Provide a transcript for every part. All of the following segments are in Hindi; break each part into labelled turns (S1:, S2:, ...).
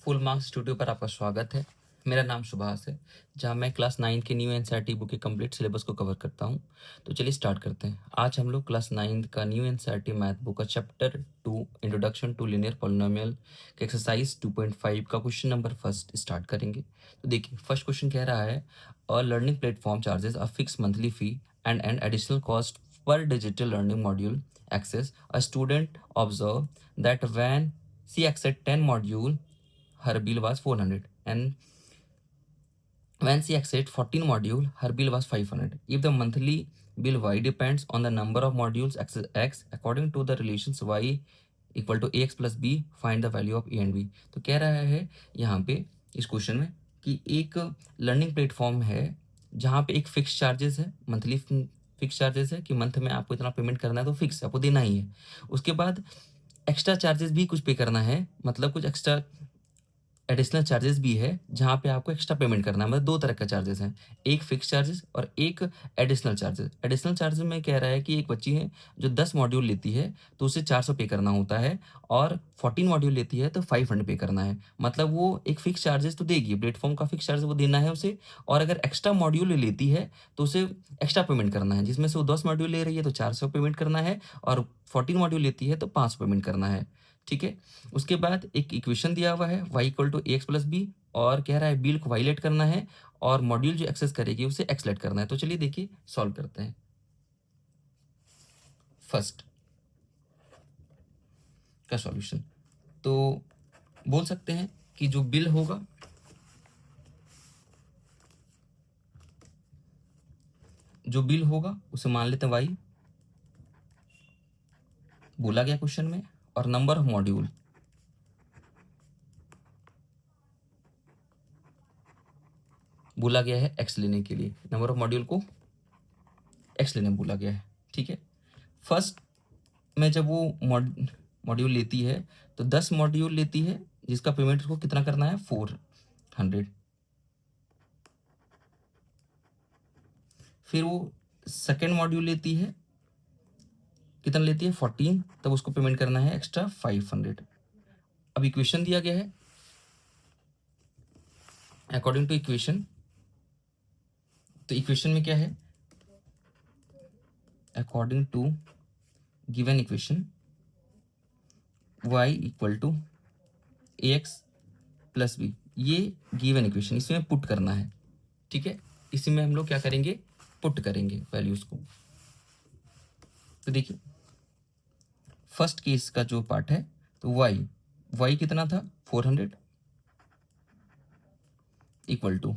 S1: फुल मार्क्स स्टूडियो पर आपका स्वागत है। मेरा नाम सुभाष है, जहाँ मैं क्लास 9 के न्यू एनसीईआरटी बुक के कंप्लीट सिलेबस को कवर करता हूँ। तो चलिए स्टार्ट करते हैं। आज हम लोग क्लास 9 का न्यू एनसीईआरटी मैथ बुक का chapter 2 introduction to linear polynomial के एक्सरसाइज 2.5 का क्वेश्चन नंबर फर्स्ट स्टार्ट करेंगे। तो देखिए, फर्स्ट क्वेश्चन कह रहा है a learning platform charges a fix monthly fee and an additional cost per digital learning module access. A student observe that when she accessed 10 module, her bill was 400, and when she accessed 14 module, her bill was 500. If the monthly bill y depends on the number of modules x according to the relations y equal to ax plus b, find the value of a and b. तो कह रहा है यहाँ पे इस क्वेश्चन में कि एक लर्निंग प्लेटफॉर्म है जहाँ पे एक फिक्स चार्जेस है, मंथली फिक्स चार्जेस है कि मंथ में आपको इतना पेमेंट करना है, तो फिक्स आपको देना ही है। उसके बाद एक्स्ट्रा चार्जेस भी कुछ पे करना है, मतलब कुछ एक्स्ट्रा एडिशनल चार्जेस भी है जहाँ पे आपको एक्स्ट्रा पेमेंट करना है। मतलब दो तरह का चार्जेस हैं, एक फिक्स चार्जेस और एक एडिशनल चार्जेस। एडिशनल चार्जेस में कह रहा है कि एक बच्ची है जो 10 मॉड्यूल लेती है तो उसे 400 पे करना होता है, और 14 मॉड्यूल लेती है तो 500 पे करना है। मतलब वो एक फिक्स चार्जेस तो देगी, प्लेटफॉर्म का फिक्स चार्ज वो देना है उसे, और अगर एक्स्ट्रा मॉड्यूल लेती है तो उसे एक्स्ट्रा पेमेंट करना है। जिसमें से वो 10 मॉड्यूल ले रही है तो 400 पेमेंट करना है, और 14 मॉड्यूल लेती है तो 500 पेमेंट करना है। ठीक है। उसके बाद एक इक्वेशन दिया हुआ है y equal to x plus b, और कह रहा है बिल को वाई लेट करना है और मॉड्यूल जो एक्सेस करेगी उसे एक्स लेट करना है। तो चलिए देखिए सॉल्व करते हैं। फर्स्ट का सॉल्यूशन तो बोल सकते हैं कि जो बिल होगा, उसे मान लेते हैं y, बोला गया क्वेश्चन में, और नंबर ऑफ मॉड्यूल बोला गया है x लेने के लिए, नंबर ऑफ मॉड्यूल को x लेने बोला गया है। ठीक है। फर्स्ट में जब वो मॉड्यूल लेती है तो 10 मॉड्यूल लेती है, जिसका पेमेंट उसको कितना करना है, 400। फिर वो सेकेंड मॉड्यूल लेती है, कितना लेती है, 14, तब उसको पेमेंट करना है एक्स्ट्रा 500। अब इक्वेशन दिया गया है, अकॉर्डिंग टू इक्वेशन, तो इक्वेशन में क्या है, according to given equation y equal to ax plus b, ये गिवन इक्वेशन इसमें पुट करना है। ठीक है। इसी में हम लोग क्या करेंगे, पुट करेंगे वैल्यूज को। तो देखिए फर्स्ट केस का जो पार्ट है, तो y कितना था, 400 इक्वल टू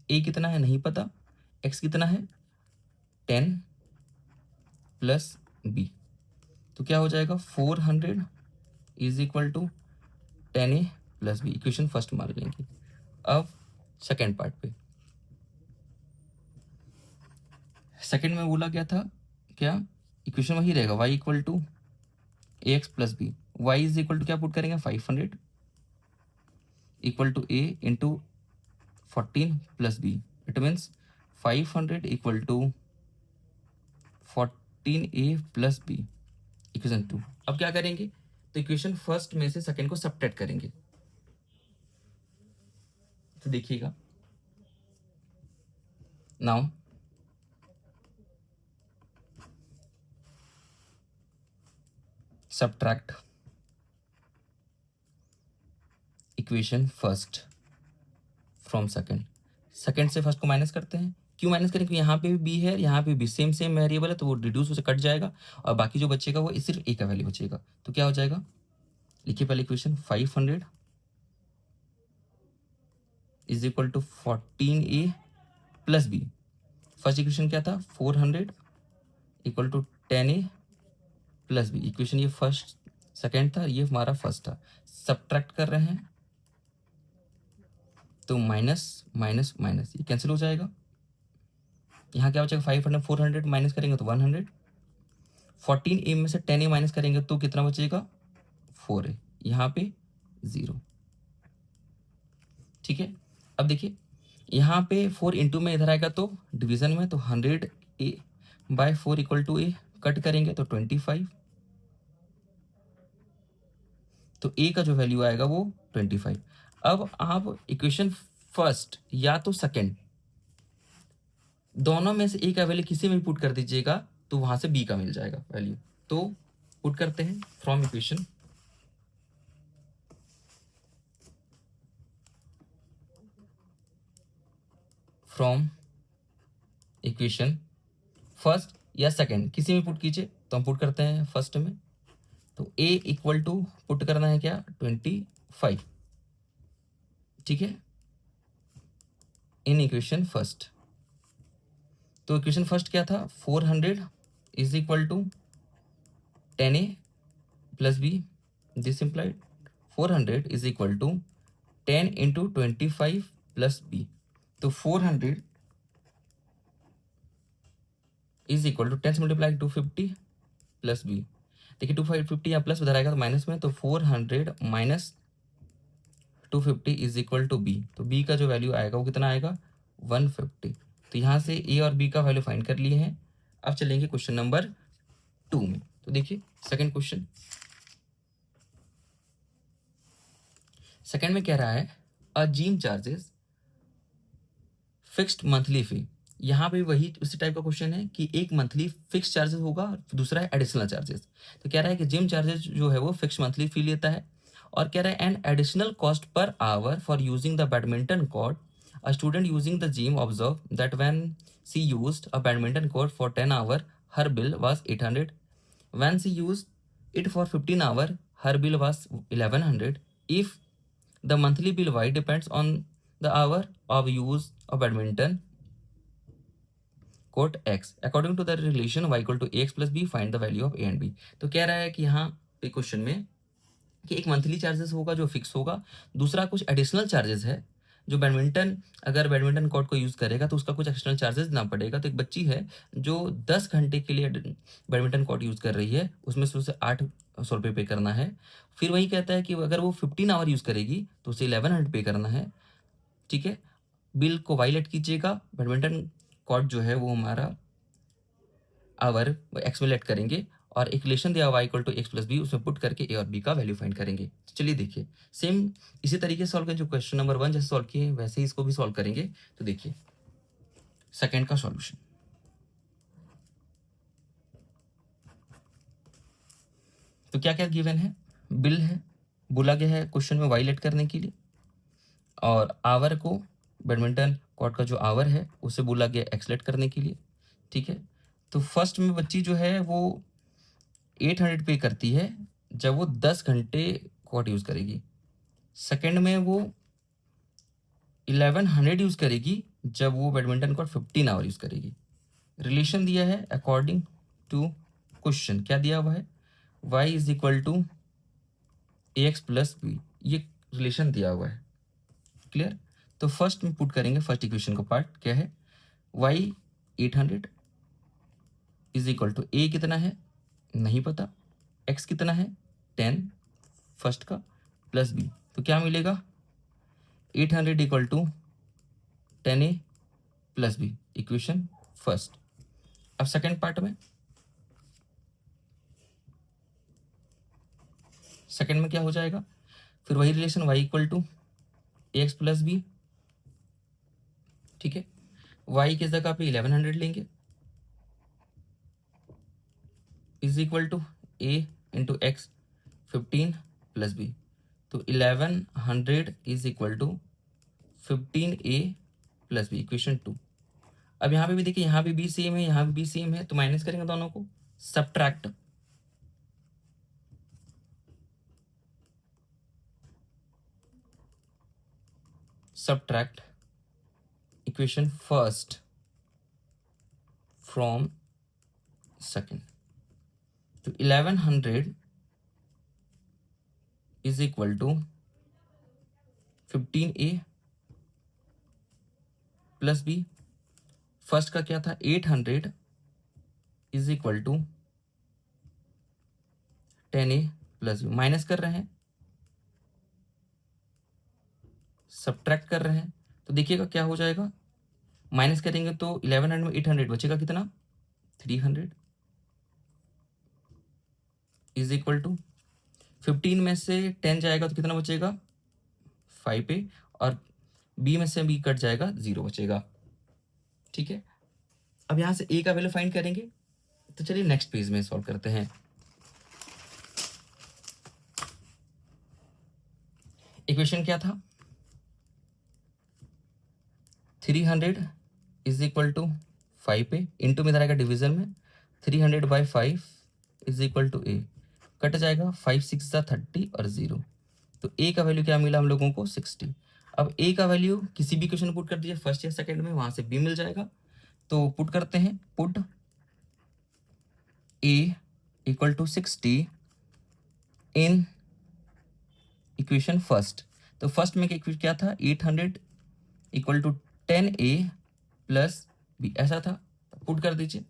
S1: a कितना है नहीं पता, x कितना है 10 प्लस b। तो क्या हो जाएगा, 400 is equal to 10a plus b. Equation first मान लेंगे। अब सेकेंड पार्ट पे, सेकेंड में बोला गया था क्या, इक्वेशन वही रहेगा, y equal to a x plus b. Y is equal to क्या पुट करेंगे, 500 equal to a into 14 plus b. It means 500 equal to 14a plus b, equation 2। अब क्या करेंगे, तो इक्वेशन फर्स्ट में से सेकेंड को सब्ट्रैक्ट करेंगे। तो देखिएगा now, subtract equation first from second. Second से फर्स्ट को माइनस करते हैं। क्यों माइनस करें, क्योंकि यहाँ पे भी बी है, यहाँ पे भी सेम वेरिएबल है, तो वो रिड्यूस उसे कट जाएगा, और बाकी जो बचेगा वो सिर्फ ए का वैल्यू बचेगा। तो क्या हो जाएगा, लिखिए पहले equation, 500 is equal to 14a plus b. First equation क्या था, 400 equal to 10a plus b. Equation ये फर्स्ट सेकेंड था, ये हमारा फर्स्ट था। सब्ट्रैक्ट कर रहे हैं तो माइनस माइनस माइनस ये कैंसिल हो जाएगा। यहाँ क्या बचेगा, 500 400 माइनस करेंगे तो 100, 14a में से 10a माइनस करेंगे तो कितना बचेगा, 4a, यहाँ पे 0। ठीक है। अब देखिए यहाँ पे 4 इंटू में इधर आएगा तो डिवीजन में, तो 100a by 4 equal to a, cut करेंगे तो 25, तो a का जो वैल्यू आएगा वो 25। अब आप इक्वेशन फर्स्ट या तो सेकंड दोनों में से एक का वैल्यू किसी में भी पुट कर दीजिएगा तो वहां से बी का मिल जाएगा वैल्यू। तो पुट करते हैं फ्रॉम इक्वेशन फर्स्ट या सेकंड किसी में पुट कीजिए। तो हम पुट करते हैं फर्स्ट में, तो a इक्वल टू पुट करना है क्या 25, ठीक है, इन इक्वेशन फर्स्ट। तो इक्वेशन फर्स्ट क्या था 400 is equal to 10a plus b। This implied 400 is equal to 10 into 25 plus b। तो 400 इज इक्वल टू 10 से मल्टीप्लाई 250 प्लस b। देखिए 250 यहाँ प्लस उधर आएगा तो माइनस में, तो 400 minus 250 is equal to b. तो बी का जो वैल्यू आएगा वो कितना आएगा 150। तो यहाँ से ए और बी का वैल्यू फाइंड कर लिए हैं। अब चलेंगे क्वेश्चन नंबर 2 में। तो देखिए सेकंड क्वेश्चन, सेकंड में कह रहा है a gym charges fixed monthly fee. यहाँ पे वही उसी टाइप का क्वेश्चन है कि एक मंथली फिक्स चार्जेस होगा, दूसरा है एडिशनल चार्जेस। तो कह रहा है कि जिम चार्जेस जो है वो फिक्स मंथली फी लेता है, और कह रहा है and additional cost per hour for using the badminton court. A student using the gym observe that when she used a badminton court for 10 hour her bill was 800। When she used it for 15 hour her bill was 1100। If the monthly bill y depends on the hour of use of badminton court x according to the relation y equal to ax plus b find the value of a and b। तो कह रहा है कि यहाँ पे क्वेश्चन में कि एक मंथली चार्जेस होगा जो फिक्स होगा, दूसरा कुछ एडिशनल चार्जेस है जो बैडमिंटन, अगर बैडमिंटन कोर्ट को यूज़ करेगा तो उसका कुछ एक्स्ट्रा चार्जेस देना पड़ेगा। तो एक बच्ची है जो 10 घंटे के लिए बैडमिंटन कोर्ट यूज़ कर रही है, उसमें से उसे 800 रुपये पे करना है। फिर वही कहता है कि अगर वो 15 आवर यूज़ करेगी तो उसे 1100 पे करना है, ठीक है। बिल को वायलेट कीजिएगा, बैडमिंटन कोर्ट जो है वो हमारा आवर एक्स में लेट करेंगे, और एक रिलेशन दिया हुआ equal to x plus b, उसमें पुट करके ए और बी का वैल्यू फाइंड करेंगे। तो चलिए देखिए सेम इसी तरीके से सॉल्व करें, जो क्वेश्चन नंबर 1 जैसे सॉल्व किए वैसे ही इसको भी सॉल्व करेंगे। तो देखिए सेकंड का सॉल्यूशन, तो क्या क्या गिवन है, बिल है, बोला गया है क्वेश्चन में वायलेट करने के लिए, और आवर को बैडमिंटन कोर्ट का जो आवर है उसे बोला गया एक्सलेट करने के लिए, ठीक है। तो फर्स्ट में बच्ची जो है वो 800 पे करती है जब वो 10 घंटे कोर्ट यूज़ करेगी। सेकंड में वो 1100 यूज़ करेगी जब वो बैडमिंटन कोर्ट 15 आवर यूज़ करेगी। रिलेशन दिया है अकॉर्डिंग टू क्वेश्चन, क्या दिया हुआ है y is equal to ax plus b, ये रिलेशन दिया हुआ है, क्लियर। तो फर्स्ट में पुट करेंगे फर्स्ट इक्वेशन का पार्ट, क्या है y 800 is equal to a कितना है नहीं पता, x कितना है 10 फर्स्ट का प्लस b। तो क्या मिलेगा 800 equal to 10a plus b, equation first. अब सेकेंड पार्ट में, सेकेंड में क्या हो जाएगा, फिर वही relation y equal to ax plus b, ठीक है। y की जगह पे 1100 लेंगे is equal to a into x 15 plus b. तो 1100 is equal to 15a plus b, equation 2। अब यहाँ पे भी देखिए, यहाँ पे बी सेम है, यहाँ पे बी सेम है, तो माइनस करेंगे दोनों को, subtract subtract equation first from second. तो 1100 is equal to 15a plus b, first का क्या था 800 is equal to 10a plus b, minus कर रहे हैं सब्ट्रैक्ट कर रहे हैं, तो देखिएगा क्या हो जाएगा, माइनस करेंगे तो 1100 में 800 बचेगा कितना 300 इज इक्वल टू 15 में से 10 जाएगा तो कितना बचेगा 5 पे, और बी में से बी कट जाएगा, 0 बचेगा। ठीक है, अब यहाँ से ए का वैल्यू फाइंड करेंगे। तो चलिए नेक्स्ट पेज में सॉल्व करते हैं। इक्वेशन क्या था, 300 इज इक्वल टू 5 पे, इंटू में इधर आएगा डिवीजन में, 300/5 is equal to a, cut जाएगा 5 6 30 और 0। तो ए का वैल्यू क्या मिला हम लोगों को, 60। अब ए का वैल्यू किसी भी क्वेश्चन में पुट कर दीजिए, फर्स्ट या सेकंड में, वहां से बी मिल जाएगा। तो पुट करते हैं, put a equal to 60 in equation first. तो फर्स्ट में इक्वेशन क्या था, 800 equal to 10a plus B, ऐसा था। पुट कर दीजिए,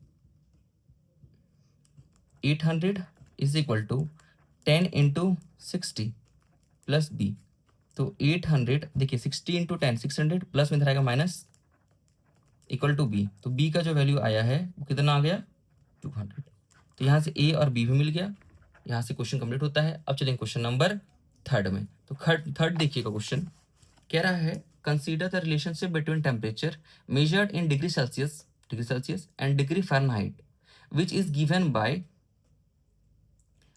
S1: 800 is equal to 10 into 60 plus b. तो 800 देखिए 60 इंटू 10 600 प्लस में इधर आएगा माइनस इक्वल टू बी। तो बी का जो वैल्यू आया है वो कितना आ गया, 200। तो यहाँ से ए और बी भी मिल गया, यहाँ से क्वेश्चन कंप्लीट होता है। अब चलेंगे क्वेश्चन नंबर थर्ड में। तो थर्ड देखिएगा, क्वेश्चन कह रहा है consider the relationship between temperature measured in degree Celsius and degree Fahrenheit which is given by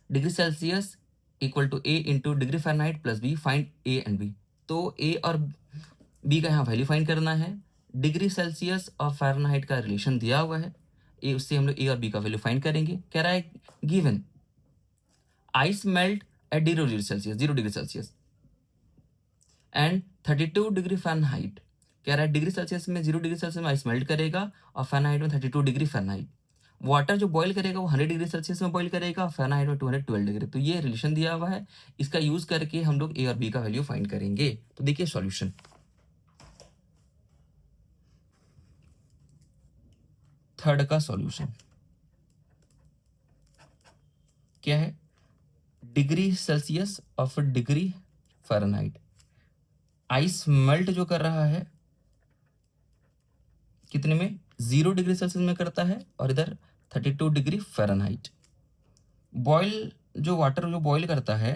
S1: degree Celsius equal to a into degree Fahrenheit plus b, find a and b. तो ए और बी का यहाँ वैल्यू फाइंड करना है। डिग्री सेल्सियस और फ़ारेनहाइट का रिलेशन दिया हुआ है, ए उससे हम लोग ए और बी का वैल्यू फाइंड करेंगे। कह रहा है given ice melt eight 0 degree Celsius and 32 degree Fahrenheit. कह रहा है डिग्री सेल्सियस में 0 डिग्री सेल्सियस में आइस मेल्ट करेगा और फ़ारेनहाइट में 32 डिग्री फ़ारेनहाइट। वाटर जो बॉईल करेगा वो 100 डिग्री सेल्सियस में बॉईल करेगा, फ़ारेनहाइट में 212 डिग्री। तो ये रिलेशन दिया हुआ है, इसका यूज करके हम लोग ए और बी का वैल्यू फाइंड करेंगे। तो देखिए सॉल्यूशन, थर्ड का सॉल्यूशन क्या है, डिग्री सेल्सियस और फिर डिग्री फ़ारेनहाइट। आइस मेल्ट जो कर रहा है कितने में, 0 डिग्री सेल्सियस में करता है, और इधर 32 डिग्री फ़ारेनहाइट। बॉयल जो वाटर जो बॉयल करता है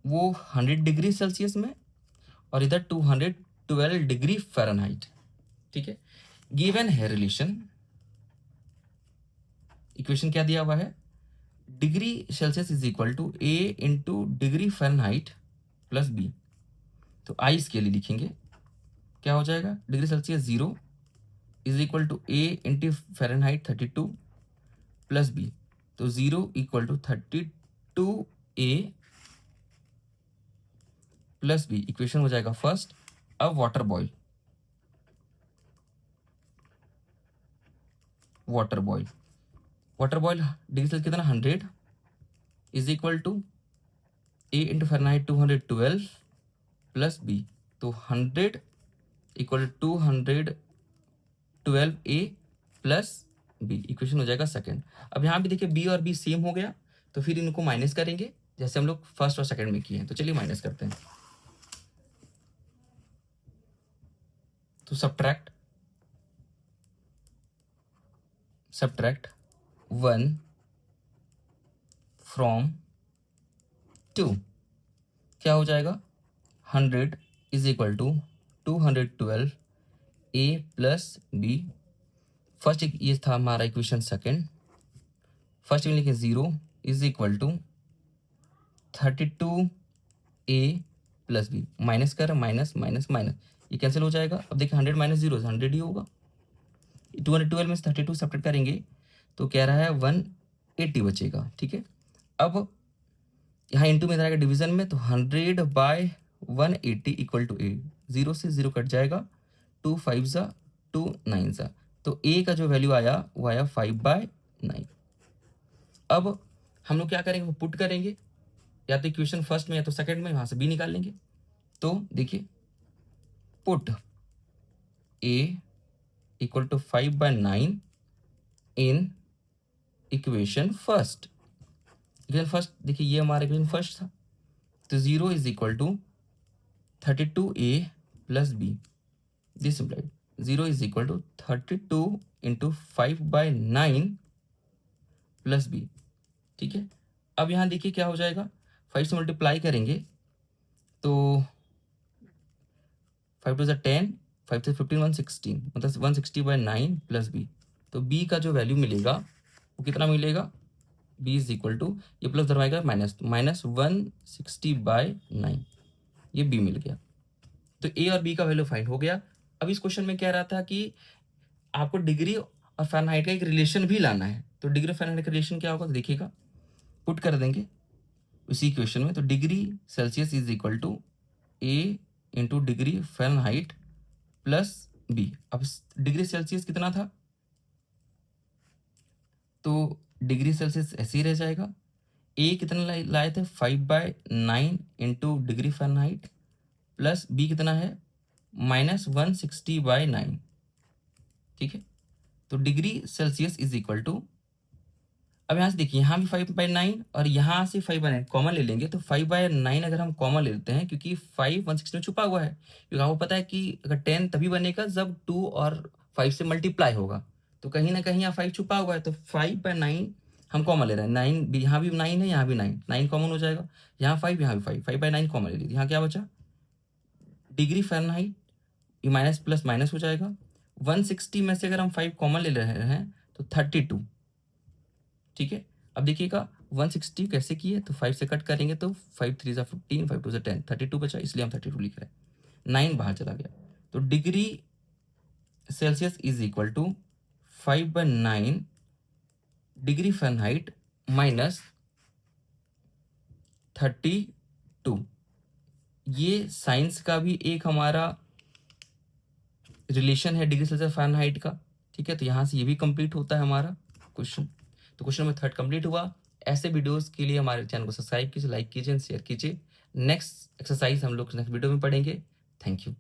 S1: वो 100 डिग्री सेल्सियस में, और इधर 212 डिग्री फ़ारेनहाइट। ठीक है, गिवन है रिलेशन, इक्वेशन क्या दिया हुआ है, degree Celsius is equal to a into degree Fahrenheit plus b. तो आइस के लिए लिखेंगे, क्या हो जाएगा, degree Celsius 0 is equal to a into Fahrenheit 32 plus b. तो 0 equal to 32a plus b, equation हो जाएगा फर्स्ट। अब वाटर बॉयल डिग्री सेल्सियस कितना, 100 is equal to a into Fahrenheit 212 plus b. तो 100 equal to 212a plus b, equation हो जाएगा सेकंड। अब यहाँ भी देखिए बी और बी सेम हो गया, तो फिर इनको माइनस करेंगे जैसे हम लोग फर्स्ट और सेकंड में किए हैं। तो चलिए माइनस करते हैं। तो सब्ट्रैक्ट 1 फ्रॉम 2, क्या हो जाएगा, 100 is equal to 212 a plus b. First ये था हमारा इक्वेशन सेकंड। फर्स्ट में लिखे 0 is equal to 32a plus b, minus कर माइनस माइनस माइनस, ये कैंसिल हो जाएगा। अब देखिए 100 माइनस 0 100 ही होगा, 212 में से 32 सब्ट्रैक्ट करेंगे तो कह रहा है 180 बचेगा। ठीक है, अब यहाँ इंटू में रहेगा डिवीजन में, तो 100/180 इक्वल टू ए, 0 से 0 कट जाएगा, 2 5 ज़ा 2 9 ज़ा। तो ए का जो वैल्यू आया वो आया 5/9। अब हम लोग क्या करेंगे, वो पुट करेंगे, या तो इक्वेशन फर्स्ट में या तो सेकंड में, वहां से बी निकाल लेंगे। तो देखिए put a equal to 5/9 in equation first. देखिए ये हमारा इक्वेशन फर्स्ट था, तो 0 is equal to 32a plus b. This implied 0 is equal to 32 into 5/9 plus b. ठीक है, अब यहाँ देखिए क्या हो जाएगा, 5 से मल्टीप्लाई करेंगे तो 5 टू 10, 5 से 15, 116, मतलब 160/9 प्लस बी। तो बी का जो वैल्यू मिलेगा वो कितना मिलेगा, बी इज इक्वल टू, ये प्लस धरवाएगा माइनस 160/9, ये बी मिल गया। तो ए और बी का वैल्यू फाइंड हो गया। अब इस क्वेश्चन में कह रहा था कि आपको डिग्री और फ़ारेनहाइट का एक रिलेशन भी लाना है। तो डिग्री और फ़ारेनहाइट का रिलेशन क्या होगा, तो देखिएगा, पुट कर देंगे उसी क्वेश्चन में। तो degree Celsius is equal to a into degree Fahrenheit plus b. अब डिग्री सेल्सियस कितना था, तो डिग्री सेल्सियस ऐसे ही रह जाएगा। ए कितना लाए थे, 5/9 into degree Fahrenheit plus b कितना है, -160/9। ठीक है, तो degree Celsius is equal to, अब यहाँ से देखिए, यहाँ भी 5/9 और यहाँ से 5/9 कॉमन ले लेंगे। तो 5/9 अगर हम कॉमन ले लेते हैं, क्योंकि 5 160 में छुपा हुआ है, क्योंकि आपको पता है कि अगर 10 तभी बनेगा जब 2 और 5 से मल्टीप्लाई होगा। तो कहीं ना कहीं यहाँ 5 छुपा हुआ है, तो 5/9 हम कॉमन ले रहे हैं। 9 भी, यहाँ भी 9 है, यहाँ भी 9 कॉमन हो जाएगा। यहाँ 5, यहाँ भी 5/9 कॉमन ले लीजिए। यहाँ क्या बचा, डिग्री फ़ारेनहाइट, ये माइनस प्लस माइनस हो जाएगा। 160 में से अगर हम 5 कॉमन ले रहे हैं तो 32। ठीक है, अब देखिएगा 160 कैसे किए, तो 5 से कट करेंगे तो 5 3 ज़ा 15, 5 2 ज़ा 10, 32 बचा, इसलिए हम 32 लिख रहे हैं। 9 बाहर चला गया। तो degree Celsius is equal to 5/9 degree Fahrenheit minus 32। ये साइंस का भी एक हमारा रिलेशन है डिग्री सेल्सियस फ़ारेनहाइट का। ठीक है, तो यहाँ से ये भी कंप्लीट होता है हमारा क्वेश्चन। तो क्वेश्चन नंबर 3 कंप्लीट हुआ। ऐसे वीडियोस के लिए हमारे चैनल को सब्सक्राइब कीजिए, लाइक कीजिए, शेयर कीजिए। नेक्स्ट एक्सरसाइज हम लोग नेक्स्ट वीडियो में पढ़ेंगे। Thank you.